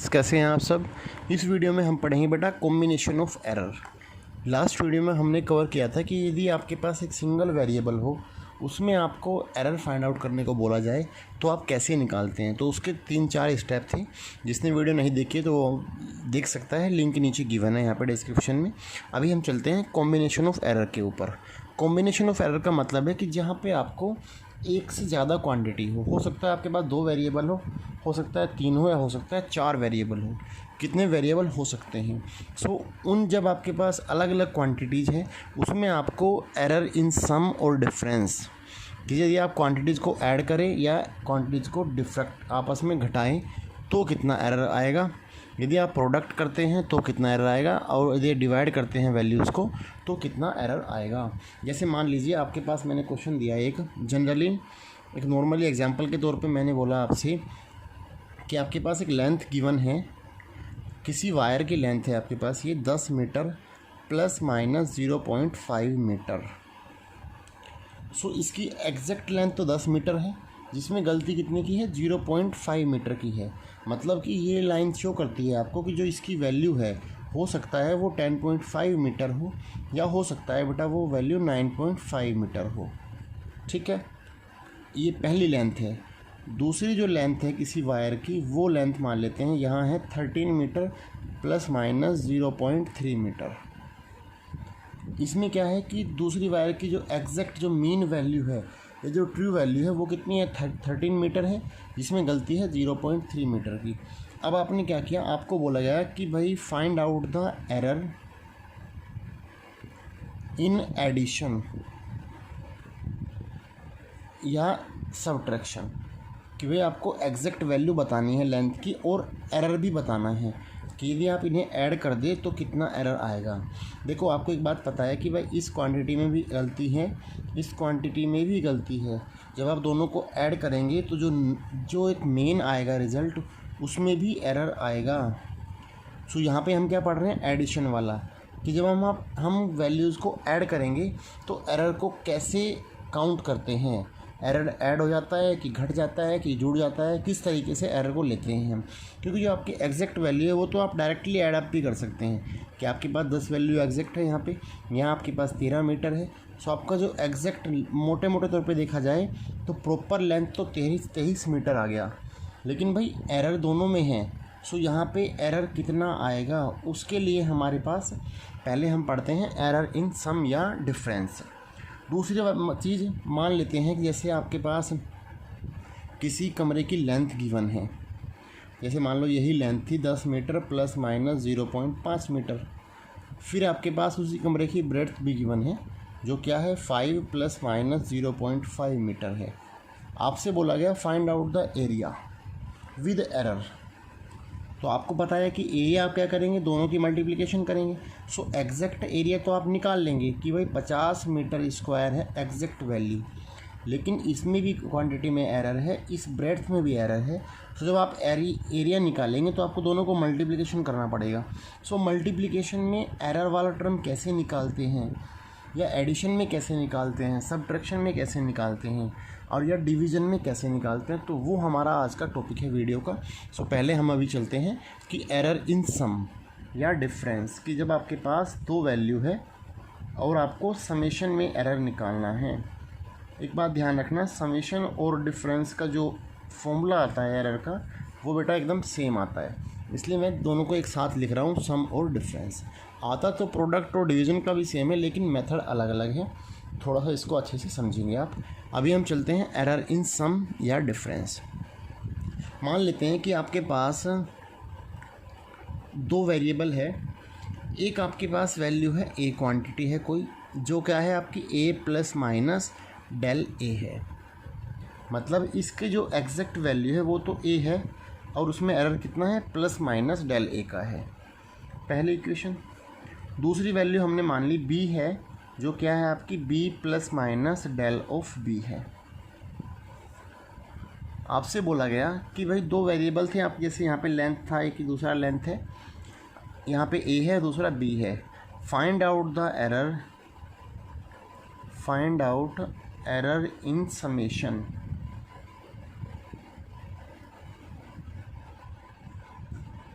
कैसे हैं आप सब। इस वीडियो में हम पढ़ेंगे बेटा combination of error. Last video में हमने कवर किया था कि यदि आपके पास एक सिंगल वेरिएबल हो उसमें आपको एरर फाइंड आउट करने को बोला जाए तो आप कैसे निकालते हैं। तो उसके 3-4 स्टेप थे। जिसने वीडियो नहीं देखी तो वो देख सकता है, लिंक नीचे गिवन है यहाँ पे डिस्क्रिप्शन में। अभी हम चलते हैं कॉम्बिनेशन ऑफ एरर के ऊपर। कॉम्बिनेशन ऑफ एरर का मतलब है कि जहाँ पे आपको एक से ज़्यादा क्वांटिटी हो सकता है आपके पास 2 वेरिएबल हो सकता है 3 हो या हो सकता है 4 वेरिएबल हो। कितने वेरिएबल हो सकते हैं। उन जब आपके पास अलग अलग क्वांटिटीज़ हैं उसमें आपको एरर इन सम और डिफरेंस कि यदि आप क्वांटिटीज़ को ऐड करें या क्वांटिटीज़ को डिफरेक्ट आपस में घटाएं तो कितना एरर आएगा। यदि आप प्रोडक्ट करते हैं तो कितना एरर आएगा, और यदि डिवाइड करते हैं वैल्यूज़ को तो कितना एरर आएगा। जैसे मान लीजिए आपके पास मैंने क्वेश्चन दिया है एक नॉर्मली एग्जांपल के तौर पे मैंने बोला आपसे कि आपके पास एक लेंथ गिवन है, किसी वायर की लेंथ है आपके पास ये 10 मीटर प्लस माइनस 0.5 मीटर। इसकी एग्जैक्ट लेंथ तो 10 मीटर है, जिसमें गलती कितने की है 0.5 मीटर की है। मतलब कि ये लाइन शो करती है आपको कि जो इसकी वैल्यू है हो सकता है वो 10.5 मीटर हो या हो सकता है बेटा वो वैल्यू 9.5 मीटर हो। ठीक है, ये पहली लेंथ है। दूसरी जो लेंथ है किसी वायर की वो लेंथ मान लेते हैं यहाँ है 13 मीटर प्लस माइनस 0.3 मीटर। इसमें क्या है कि दूसरी वायर की जो एग्जैक्ट जो मीन वैल्यू है या जो ट्रू वैल्यू है वो कितनी है 13 मीटर है, जिसमें गलती है 0.3 मीटर की। अब आपने क्या किया, आपको बोला गया कि भाई find out the error in addition या सब्ट्रैक्शन, कि भाई आपको एग्जैक्ट वैल्यू बतानी है लेंथ की और एरर भी बताना है कि यदि आप इन्हें ऐड कर दे तो कितना एरर आएगा। देखो आपको एक बात पता है कि भाई इस क्वांटिटी में भी गलती है, इस क्वांटिटी में भी गलती है। जब आप दोनों को ऐड करेंगे तो जो एक मेन आएगा रिज़ल्ट उसमें भी एरर आएगा। यहाँ पे हम क्या पढ़ रहे हैं एडिशन वाला, कि जब हम वैल्यूज़ को ऐड करेंगे तो एरर को कैसे काउंट करते हैं। एरर ऐड हो जाता है कि घट जाता है कि जुड़ जाता है, किस तरीके से एरर को लेते हैं हम। क्योंकि जो आपकी एग्जैक्ट वैल्यू है वो तो आप डायरेक्टली ऐड अप भी कर सकते हैं कि आपके पास 10 वैल्यू एग्जैक्ट है यहाँ आपके पास 13 मीटर है। आपका जो एग्जैक्ट मोटे मोटे तौर पे देखा जाए तो प्रॉपर लेंथ तो 23 मीटर आ गया, लेकिन भाई एरर दोनों में है। यहाँ पे एरर कितना आएगा उसके लिए हमारे पास पहले हम पढ़ते हैं एरर इन सम या डिफरेंस। दूसरी चीज़ मान लेते हैं कि जैसे आपके पास किसी कमरे की लेंथ गिवन है, जैसे मान लो यही लेंथ थी 10 मीटर प्लस माइनस 0.5 मीटर। फिर आपके पास उसी कमरे की ब्रेड्थ भी गिवन है जो क्या है 5 प्लस माइनस 0.5 मीटर है। आपसे बोला गया find out the area with error. तो आपको पता है कि एरिया आप क्या करेंगे, दोनों की मल्टीप्लिकेशन करेंगे। एग्जैक्ट एरिया तो आप निकाल लेंगे कि भाई 50 मीटर स्क्वायर है एग्जैक्ट वैल्यू, लेकिन इसमें भी क्वांटिटी में एरर है, इस ब्रेड्थ में भी एरर है। जब आप एरिया निकालेंगे तो आपको दोनों को मल्टीप्लिकेशन करना पड़ेगा। मल्टीप्लिकेशन में एरर वाला टर्म कैसे निकालते हैं, या एडिशन में कैसे निकालते हैं, सब्ट्रैक्शन में कैसे निकालते हैं, और या डिवीज़न में कैसे निकालते हैं, तो वो हमारा आज का टॉपिक है वीडियो का। पहले हम अभी चलते हैं कि एरर इन सम या डिफरेंस, कि जब आपके पास 2 वैल्यू है और आपको समेशन में एरर निकालना है। एक बात ध्यान रखना, समेशन और डिफरेंस का जो फॉर्मूला आता है एरर का वो बेटा एकदम सेम आता है, इसलिए मैं दोनों को एक साथ लिख रहा हूँ सम और डिफरेंस। आता तो प्रोडक्ट और डिवीज़न का भी सेम है लेकिन मेथड अलग अलग है, थोड़ा सा इसको अच्छे से समझेंगे आप। अभी हम चलते हैं एरर इन सम या डिफरेंस। मान लेते हैं कि आपके पास 2 वेरिएबल है, एक आपके पास वैल्यू है ए, क्वांटिटी है कोई जो क्या है आपकी ए प्लस माइनस डेल ए है। मतलब इसके जो एग्जैक्ट वैल्यू है वो तो ए है और उसमें एरर कितना है प्लस माइनस डेल ए का है, पहली इक्वेशन। दूसरी वैल्यू हमने मान ली बी है जो क्या है आपकी B plus minus del of B है। आपसे बोला गया कि भाई 2 वेरिएबल थे, आप जैसे यहाँ पे लेंथ था एक ही, दूसरा लेंथ है, यहाँ पे ए है दूसरा बी है। Find out error in summation.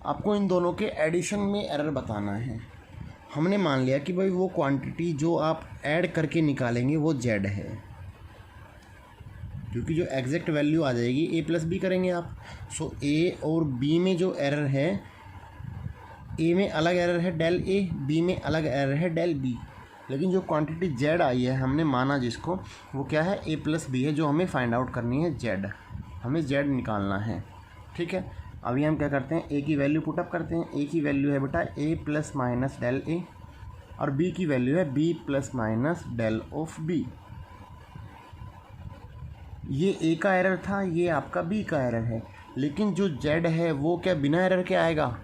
आपको इन दोनों के एडिशन में एरर बताना है। हमने मान लिया कि भाई वो क्वांटिटी जो आप ऐड करके निकालेंगे वो जेड है, क्योंकि जो एग्जैक्ट वैल्यू आ जाएगी ए प्लस बी करेंगे आप। सो ए और बी में जो एरर है, ए में अलग एरर है डेल ए, बी में अलग एरर है डेल बी, लेकिन जो क्वांटिटी जेड आई है हमने माना जिसको, वो क्या है, ए प्लस बी है, जो हमें फाइंड आउट करनी है जेड, हमें जेड निकालना है। ठीक है, अभी हम क्या करते हैं, ए की वैल्यू पुटअप करते हैं। ए की वैल्यू है बेटा A plus minus del A, और बी की वैल्यू है B plus minus del of B. ये ए का एरर था, ये आपका बी का एरर है, लेकिन जो जेड है वो क्या बिना एरर के आएगा?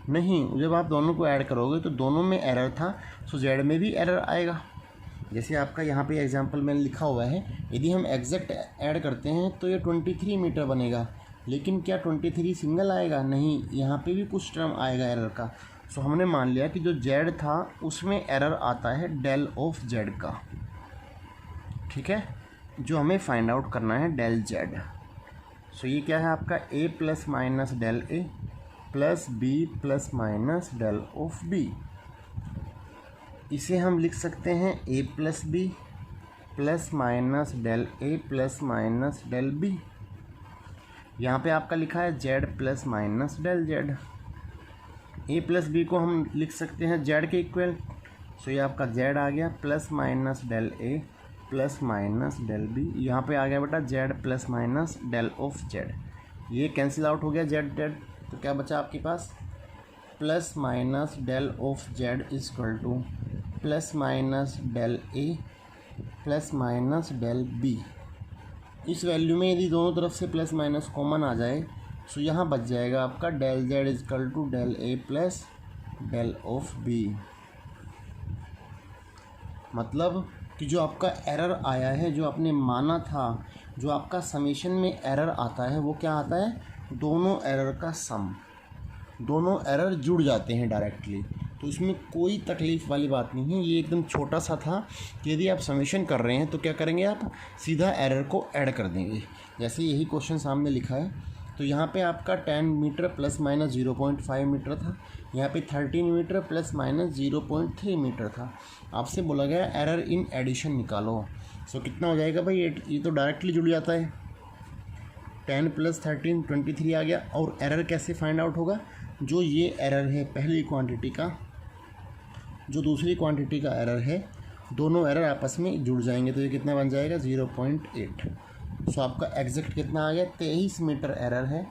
नहीं, जब आप दोनों को ऐड करोगे तो दोनों में एरर था, सो जेड में भी एरर आएगा। जैसे आपका यहाँ पे एग्जांपल मैंने लिखा हुआ है, यदि हम एग्जैक्ट ऐड करते हैं तो ये 23 मीटर बनेगा, लेकिन क्या 23 सिंगल आएगा? नहीं, यहाँ पे भी कुछ टर्म आएगा एरर का। सो हमने मान लिया कि जो जेड था उसमें एरर आता है डेल ऑफ जेड का। ठीक है, जो हमें फाइंड आउट करना है डेल जेड। सो ये क्या है आपका A plus minus del A plus B plus minus del of B. इसे हम लिख सकते हैं A plus B plus minus del A plus minus del B. यहाँ पे आपका लिखा है Z plus minus del Z. A plus B को हम लिख सकते हैं जेड के इक्वल। सो ये आपका जेड आ गया plus minus del A plus minus del B. यहाँ पे आ गया बेटा Z plus minus del of Z. ये कैंसिल आउट हो गया जेड जेड, तो क्या बचा आपके पास, plus minus del of Z is equal to plus minus del A plus minus del B. इस वैल्यू में यदि दोनों तरफ से प्लस माइनस कॉमन आ जाए, सो यहाँ बच जाएगा आपका del Z is equal to del A plus del of B. मतलब कि जो आपका एरर आया है, जो आपने माना था, जो आपका समेशन में एरर आता है, वो क्या आता है, दोनों एरर का सम, दोनों एरर जुड़ जाते हैं डायरेक्टली। तो इसमें कोई तकलीफ़ वाली बात नहीं है, ये एकदम छोटा सा था कि यदि आप समेशन कर रहे हैं तो क्या करेंगे, आप सीधा एरर को ऐड कर देंगे। जैसे यही क्वेश्चन सामने लिखा है, तो यहाँ पे आपका 10 मीटर प्लस माइनस 0.5 मीटर था, यहाँ पे 13 मीटर प्लस माइनस 0.3 मीटर था। आपसे बोला गया एरर इन एडिशन निकालो। सो कितना हो जाएगा भाई, ये तो डायरेक्टली जुड़ जाता है, 10 प्लस 13 23 आ गया। और एरर कैसे फाइंड आउट होगा, जो ये एरर है पहली क्वांटिटी का, जो दूसरी क्वांटिटी का एरर है, दोनों एरर आपस में जुड़ जाएंगे, तो ये कितना बन जाएगा 0.8। सो आपका एग्जैक्ट कितना आ गया, 23 मीटर एरर है,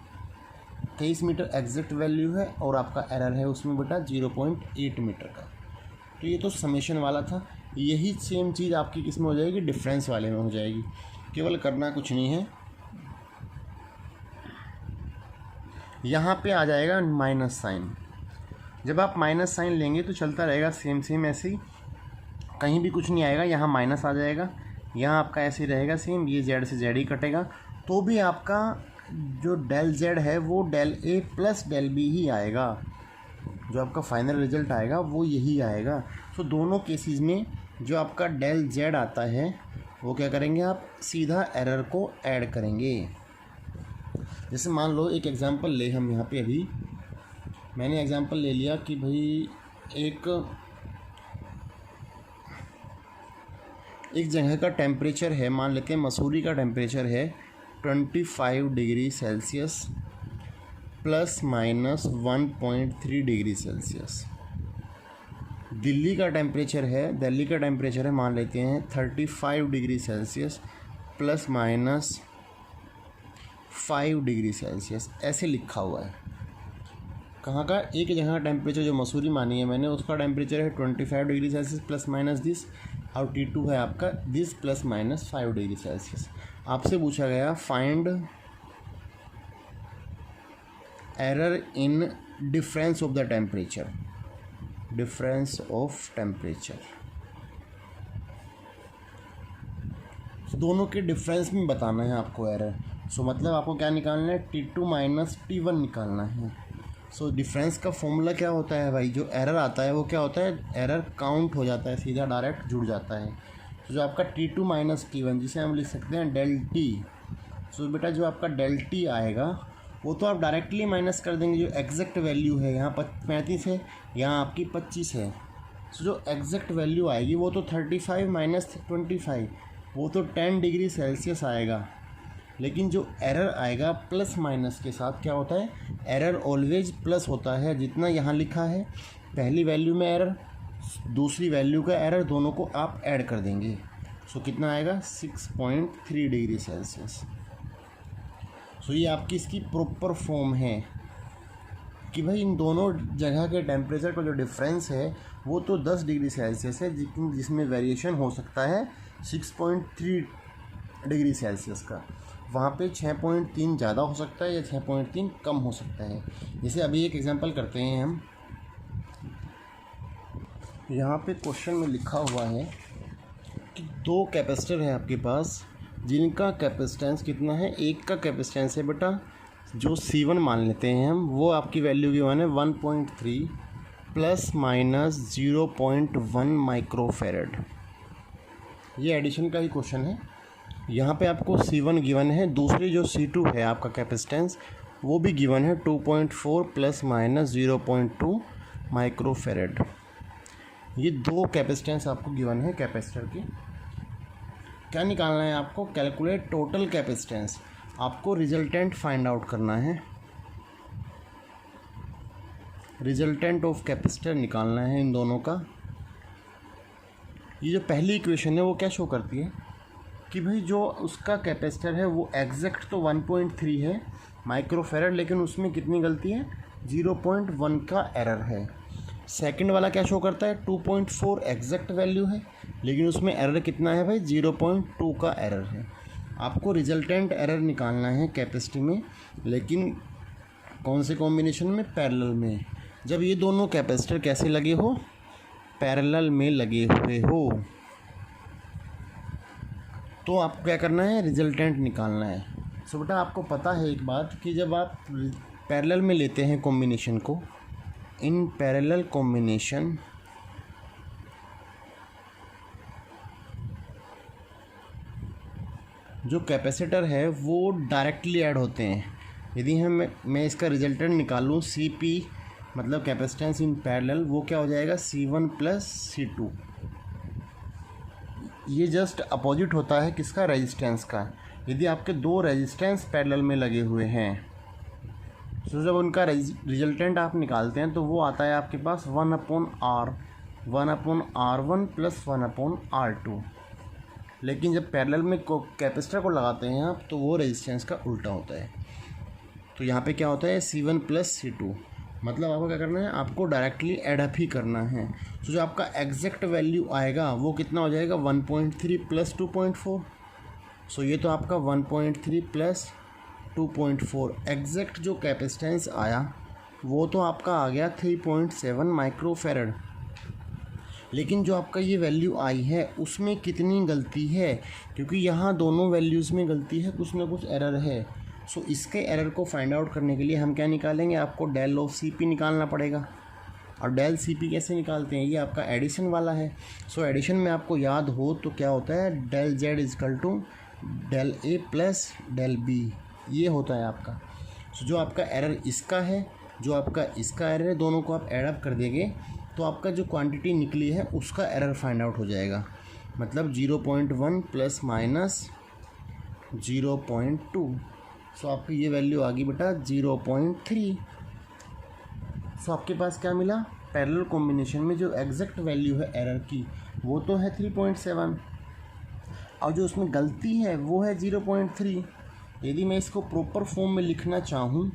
23 मीटर एग्जैक्ट वैल्यू है, और आपका एरर है उसमें बेटा 0.8 मीटर का। तो ये तो समेशन वाला था। यही सेम चीज़ आपकी किस में हो जाएगी, डिफरेंस वाले में हो जाएगी। केवल करना कुछ नहीं है, यहाँ पे आ जाएगा माइनस साइन। जब आप माइनस साइन लेंगे तो चलता रहेगा सेम सेम ऐसे ही, कहीं भी कुछ नहीं आएगा, यहाँ माइनस आ जाएगा, यहाँ आपका ऐसे ही रहेगा सेम, ये जेड से जेड ही कटेगा, तो भी आपका जो डेल जेड है वो del A plus del B ही आएगा। जो आपका फाइनल रिजल्ट आएगा वो यही आएगा। तो दोनों केसेस में जो आपका डेल जेड आता है वो क्या करेंगे, आप सीधा एरर को ऐड करेंगे। जैसे मान लो एक एग्जांपल ले हम यहाँ पे, अभी मैंने एग्जांपल ले लिया कि भाई एक जगह का टेम्परेचर है, मान लेते हैं मसूरी का टेम्परेचर है 25 degree Celsius plus minus 1.3 degree Celsius. Delhi का टेम्परेचर है मान लेते हैं 35 degree Celsius plus minus 5 degree Celsius, ऐसे लिखा हुआ है। कहाँ का, एक जगह का टेम्परेचर जो मसूरी मानी है मैंने, उसका टेम्परेचर है 25 degree Celsius plus minus this, और T2 है आपका this plus minus 5 degree Celsius. आपसे पूछा गया find error in difference of the temperature, difference of temperature, दोनों के डिफरेंस में बताना है आपको एरर। सो मतलब आपको क्या निकालना है, T2 माइनस T1 निकालना है। सो डिफरेंस का फॉर्मूला क्या होता है भाई, जो एरर आता है वो क्या होता है, एरर काउंट हो जाता है, सीधा डायरेक्ट जुड़ जाता है। तो जो आपका T2 माइनस T1, जिसे हम लिख सकते हैं डेल टी। सो बेटा जो आपका डेल टी आएगा वो तो आप डायरेक्टली माइनस कर देंगे। जो एग्जैक्ट वैल्यू है यहाँ 35 है, यहाँ आपकी 25 है, तो जो एग्जैक्ट वैल्यू आएगी वो तो 35 माइनस 25, वो तो 10 डिग्री सेल्सियस आएगा। लेकिन जो एरर आएगा प्लस माइनस के साथ क्या होता है, एरर ऑलवेज प्लस होता है। जितना यहाँ लिखा है पहली वैल्यू में एरर, दूसरी वैल्यू का एरर, दोनों को आप ऐड कर देंगे। सो कितना आएगा 6.3 डिग्री सेल्सियस। सो ये आपकी इसकी प्रॉपर फॉर्म है कि भाई इन दोनों जगह के टेम्परेचर का जो डिफरेंस है वो तो 10 डिग्री सेल्सियस है, जिसमें वेरिएशन हो सकता है 6.3 डिग्री सेल्सियस का। वहाँ पे 6.3 ज़्यादा हो सकता है या 6.3 कम हो सकता है। जैसे अभी एक एग्जांपल करते हैं हम। यहाँ पे क्वेश्चन में लिखा हुआ है कि 2 कैपेसिटर है आपके पास, जिनका कैपेसिटेंस कितना है, एक का कैपेसिटेंस है बेटा जो C1 मान लेते हैं हम, वो आपकी वैल्यू की वन है 1.3 प्लस माइनस 0.1 माइक्रोफेरेड। ये एडिशन का ही क्वेश्चन है। यहाँ पे आपको C1 गिवन है, दूसरी जो C2 है आपका कैपेसिटेंस वो भी गिवन है 2.4 प्लस माइनस 0.2 माइक्रोफेरेड। ये 2 कैपेसिटेंस आपको गिवन है कैपेसिटर की। क्या निकालना है आपको, कैलकुलेट टोटल कैपेसिटेंस। आपको रिजल्टेंट फाइंड आउट करना है, रिजल्टेंट ऑफ कैपेसिटर निकालना है इन दोनों का। ये जो पहली इक्वेशन है वो क्या शो करती है कि भाई जो उसका कैपेसिटर है वो एग्जैक्ट तो 1.3 है माइक्रोफेरेड, लेकिन उसमें कितनी गलती है, 0.1 का एरर है। सेकंड वाला क्या शो करता है, 2.4 एग्जैक्ट वैल्यू है, लेकिन उसमें एरर कितना है भाई, 0.2 का एरर है। आपको रिजल्टेंट एरर निकालना है कैपेसिटी में, लेकिन कौन से कॉम्बिनेशन में, पैरेलल में। जब ये दोनों कैपेसिटर कैसे लगे हो, पैरेलल में लगे हुए हो, तो आपको क्या करना है, रिजल्टेंट निकालना है। सो बेटा आपको पता है एक बात कि जब आप पैरेलल में लेते हैं कॉम्बिनेशन को, इन पैरेलल कॉम्बिनेशन जो कैपेसिटर है वो डायरेक्टली ऐड होते हैं। यदि मैं इसका रिजल्टेंट निकालूँ CP मतलब कैपेसिटेंस इन पैरेलल, वो क्या हो जाएगा C1 प्लस C2। ये जस्ट अपोजिट होता है किसका, रेजिस्टेंस का। यदि आपके 2 रेजिस्टेंस पैरेलल में लगे हुए हैं तो जब उनका रिजल्टेंट आप निकालते हैं तो वो आता है आपके पास 1/R, 1/R1 प्लस 1/R2। लेकिन जब पैरेलल में कैपेसिटर को लगाते हैं आप तो वो रेजिस्टेंस का उल्टा होता है। तो यहाँ पे क्या होता है, C1 प्लस C2। मतलब आपको क्या करना है, आपको डायरेक्टली ऐड अप ही करना है। तो जो आपका एग्जैक्ट वैल्यू आएगा वो कितना हो जाएगा, 1.3 प्लस 2.4। सो ये तो आपका 1.3 प्लस 2.4 एग्जैक्ट जो कैपेसिटेंस आया वो तो आपका आ गया 3.7 माइक्रोफेरेड। लेकिन जो आपका ये वैल्यू आई है उसमें कितनी गलती है, क्योंकि यहाँ दोनों वैल्यूज़ में गलती है, कुछ ना कुछ एरर है। सो इसके एरर को फाइंड आउट करने के लिए हम क्या निकालेंगे, आपको डेल ऑफ CP निकालना पड़ेगा। और डेल CP कैसे निकालते हैं, ये आपका एडिशन वाला है। सो एडिशन में आपको याद हो तो क्या होता है, del Z is equal to del A plus del B, ये होता है आपका। सो जो आपका एरर इसका है, जो आपका इसका एरर है, दोनों को आप ऐड अप कर देंगे तो आपका जो क्वांटिटी निकली है उसका एरर फाइंड आउट हो जाएगा। मतलब 0.1 प्लस माइनस 0.2। सो आपकी ये वैल्यू आ गई बेटा 0.3। सो आपके पास क्या मिला, पैरेलल कॉम्बिनेशन में जो एग्जैक्ट वैल्यू है एरर की वो तो है 3.7, और जो उसमें गलती है वो है 0.3। यदि मैं इसको प्रॉपर फॉर्म में लिखना चाहूँ,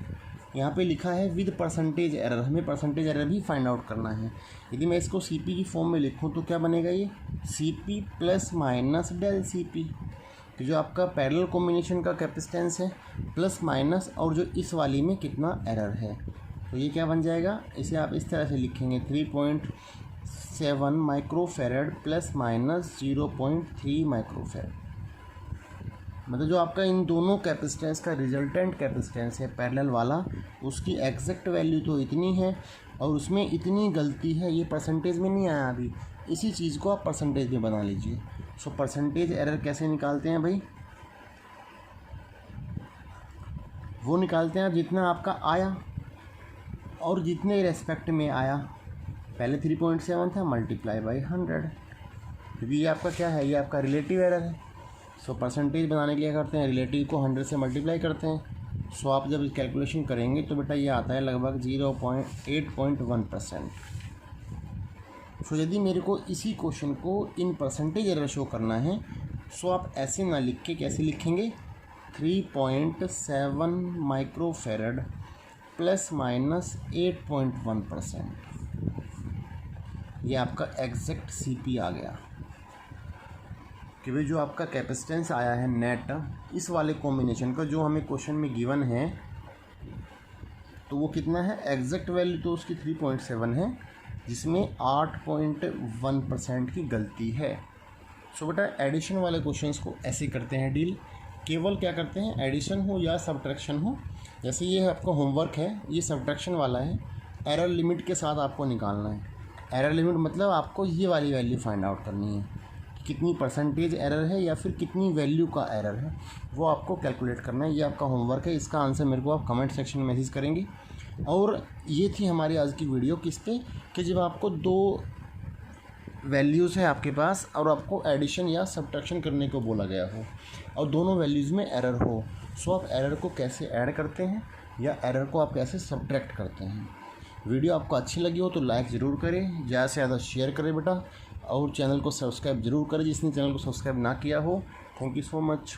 यहाँ पे लिखा है विद परसेंटेज एरर, हमें परसेंटेज एरर भी फाइंड आउट करना है। यदि मैं इसको CP की फॉर्म में लिखूँ तो क्या बनेगा, ये CP plus minus del CP। तो जो आपका पैरेलल कॉम्बिनेशन का कैपेसिटेंस है प्लस माइनस, और जो इस वाली में कितना एरर है, तो ये क्या बन जाएगा, इसे आप इस तरह से लिखेंगे 3.7 माइक्रोफेरेड प्लस माइनस 0.3 माइक्रोफेरेड। मतलब जो आपका इन दोनों कैपेसिटेंस का रिजल्टेंट कैपेसिटेंस है पैरेलल वाला, उसकी एग्जैक्ट वैल्यू तो इतनी है और उसमें इतनी गलती है, ये परसेंटेज में नहीं आया अभी। इसी चीज़ को आप परसेंटेज में बना लीजिए। सो परसेंटेज एरर कैसे निकालते हैं भाई, वो निकालते हैं आप जितना आपका आया और जितने रेस्पेक्ट में आया। पहले 3.7 था, मल्टीप्लाई बाई 100, क्योंकि ये आपका क्या है, ये आपका रिलेटिव एरर है। सो परसेंटेज बनाने के लिए करते हैं, रिलेटिव को 100 से मल्टीप्लाई करते हैं। सो आप जब कैलकुलेशन करेंगे तो बेटा ये आता है लगभग 0.8.1%। सो यदि मेरे को इसी क्वेश्चन को इन परसेंटेज एरर शो करना है, सो आप ऐसे ना लिख के कैसे लिखेंगे, 3.7 माइक्रोफेरड प्लस माइनस 8.1%, ये आपका एग्जैक्ट सीपी आ गया। कि भाई जो आपका कैपेसिटेंस आया है नेट इस वाले कॉम्बिनेशन का जो हमें क्वेश्चन में गिवन है, तो वो कितना है, एग्जैक्ट वैल्यू तो उसकी 3.7 है, जिसमें 8.1% की गलती है। सो बेटा एडिशन वाले क्वेश्चंस को ऐसे करते हैं डील, केवल क्या करते हैं, एडिशन हो या सब्ट्रैक्शन हो। जैसे ये आपका होमवर्क है, ये सब्ट्रैक्शन वाला है, एरर लिमिट के साथ आपको निकालना है। एरर लिमिट मतलब आपको ये वाली वैल्यू फाइंड आउट करनी है, कितनी परसेंटेज एरर है या फिर कितनी वैल्यू का एरर है, वो आपको कैलकुलेट करना है। ये आपका होमवर्क है, इसका आंसर मेरे को आप कमेंट सेक्शन में मैसेज करेंगे। और ये थी हमारी आज की वीडियो किस पे, कि जब आपको दो वैल्यूज़ है आपके पास और आपको एडिशन या सब्ट्रैक्शन करने को बोला गया हो और दोनों वैल्यूज़ में एरर हो, सो आप एरर को कैसे ऐड करते हैं या एरर को आप कैसे सब्ट्रैक्ट करते हैं। वीडियो आपको अच्छी लगी हो तो लाइक ज़रूर करें, ज़्यादा से ज़्यादा शेयर करें बेटा, और चैनल को सब्सक्राइब ज़रूर करें जिसने चैनल को सब्सक्राइब ना किया हो। Thank you so much.